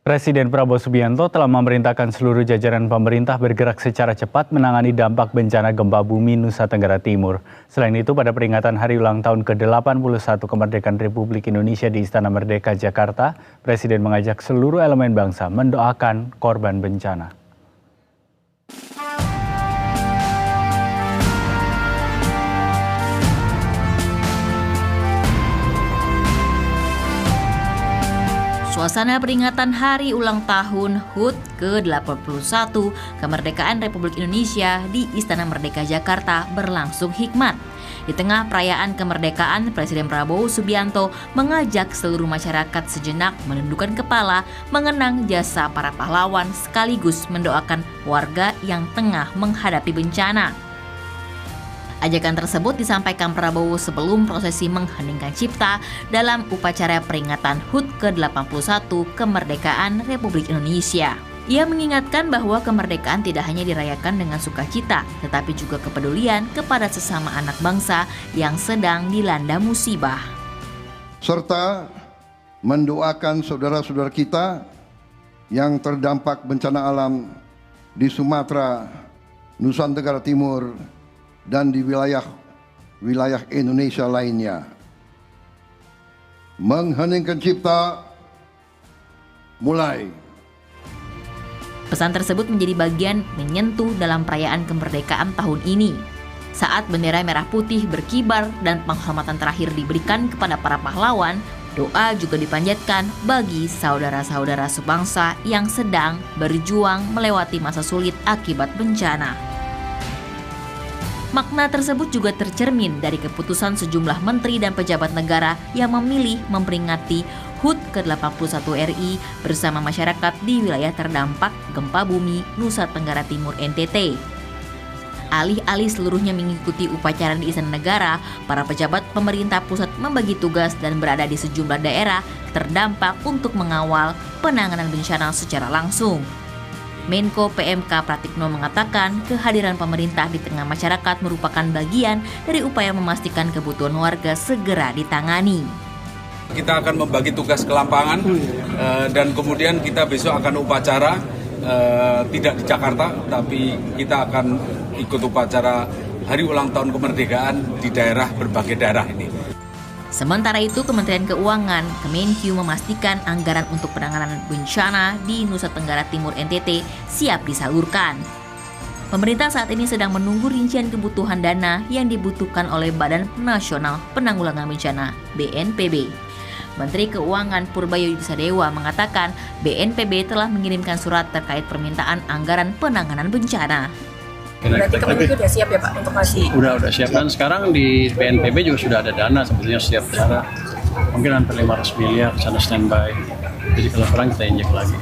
Presiden Prabowo Subianto telah memerintahkan seluruh jajaran pemerintah bergerak secara cepat menangani dampak bencana gempa bumi Nusa Tenggara Timur. Selain itu, pada peringatan Hari Ulang Tahun ke-81 Kemerdekaan Republik Indonesia di Istana Merdeka, Jakarta, Presiden mengajak seluruh elemen bangsa mendoakan korban bencana. Suasana peringatan Hari Ulang Tahun HUT ke-81 Kemerdekaan Republik Indonesia di Istana Merdeka Jakarta berlangsung hikmat. Di tengah perayaan kemerdekaan, Presiden Prabowo Subianto mengajak seluruh masyarakat sejenak menundukkan kepala, mengenang jasa para pahlawan sekaligus mendoakan warga yang tengah menghadapi bencana. Ajakan tersebut disampaikan Prabowo sebelum prosesi mengheningkan cipta dalam upacara peringatan HUT ke-81 Kemerdekaan Republik Indonesia. Ia mengingatkan bahwa kemerdekaan tidak hanya dirayakan dengan sukacita, tetapi juga kepedulian kepada sesama anak bangsa yang sedang dilanda musibah. Serta mendoakan saudara-saudara kita yang terdampak bencana alam di Sumatera, Nusa Tenggara Timur, dan di wilayah Indonesia lainnya. Mengheningkan cipta, mulai. Pesan tersebut menjadi bagian menyentuh dalam perayaan kemerdekaan tahun ini. Saat bendera merah putih berkibar dan penghormatan terakhir diberikan kepada para pahlawan, doa juga dipanjatkan bagi saudara-saudara sebangsa yang sedang berjuang melewati masa sulit akibat bencana. Makna tersebut juga tercermin dari keputusan sejumlah menteri dan pejabat negara yang memilih memperingati HUT ke-81 RI bersama masyarakat di wilayah terdampak gempa bumi Nusa Tenggara Timur NTT. Alih-alih seluruhnya mengikuti upacara di Istana Negara, para pejabat pemerintah pusat membagi tugas dan berada di sejumlah daerah terdampak untuk mengawal penanganan bencana secara langsung. Menko PMK Pratikno mengatakan kehadiran pemerintah di tengah masyarakat merupakan bagian dari upaya memastikan kebutuhan warga segera ditangani. Kita akan membagi tugas ke lapangan dan kemudian kita besok akan upacara tidak di Jakarta, tapi kita akan ikut upacara Hari Ulang Tahun Kemerdekaan di berbagai daerah ini. Sementara itu, Kementerian Keuangan, Kemenkyu memastikan anggaran untuk penanganan bencana di Nusa Tenggara Timur NTT siap disalurkan. Pemerintah saat ini sedang menunggu rincian kebutuhan dana yang dibutuhkan oleh Badan Nasional Penanggulangan Bencana (BNPB). Menteri Keuangan Purbayodisadewa mengatakan BNPB telah mengirimkan surat terkait permintaan anggaran penanganan bencana. Berarti Kemenkyu sudah siap ya Pak untuk kasih? Udah siap, dan sekarang di BNPB juga sudah ada dana sebetulnya setiap daerah. Mungkin hampir 500 miliar sana standby. Jadi kalau kurang kita injek lagi.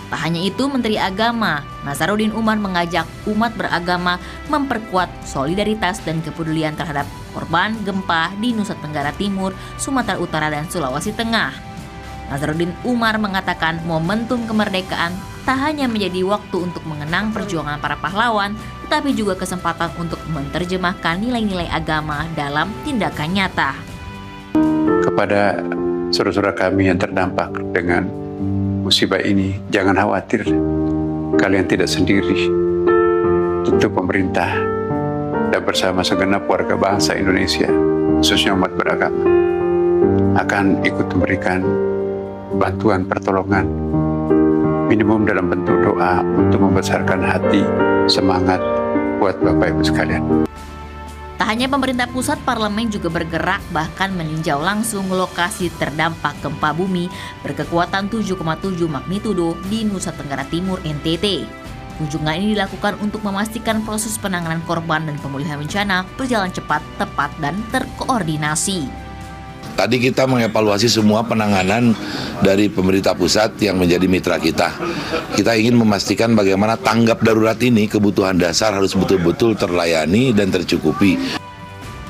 Tak hanya itu, Menteri Agama Nasaruddin Umar mengajak umat beragama memperkuat solidaritas dan kepedulian terhadap korban gempa di Nusa Tenggara Timur, Sumatera Utara, dan Sulawesi Tengah. Nasaruddin Umar mengatakan momentum kemerdekaan tak hanya menjadi waktu untuk mengenang perjuangan para pahlawan, tetapi juga kesempatan untuk menerjemahkan nilai-nilai agama dalam tindakan nyata. Kepada saudara-saudara kami yang terdampak dengan musibah ini, jangan khawatir, kalian tidak sendiri. Tentu pemerintah dan bersama segenap warga bangsa Indonesia, khususnya umat beragama, akan ikut memberikan bantuan pertolongan minimum dalam bentuk doa untuk membesarkan hati semangat buat Bapak Ibu sekalian. Tak hanya pemerintah pusat, parlemen juga bergerak bahkan meninjau langsung lokasi terdampak gempa bumi berkekuatan 7,7 magnitudo di Nusa Tenggara Timur NTT. Kunjungan ini dilakukan untuk memastikan proses penanganan korban dan pemulihan bencana berjalan cepat, tepat, dan terkoordinasi. Tadi kita mengevaluasi semua penanganan dari pemerintah pusat yang menjadi mitra kita. Kita ingin memastikan bagaimana tanggap darurat ini, kebutuhan dasar harus betul-betul terlayani dan tercukupi.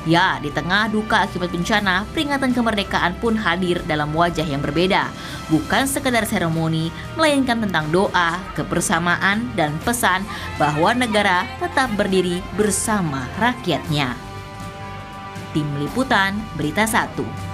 Ya, di tengah duka akibat bencana, peringatan kemerdekaan pun hadir dalam wajah yang berbeda. Bukan sekedar seremoni, melainkan tentang doa, kebersamaan, dan pesan bahwa negara tetap berdiri bersama rakyatnya. Tim Liputan Berita 1.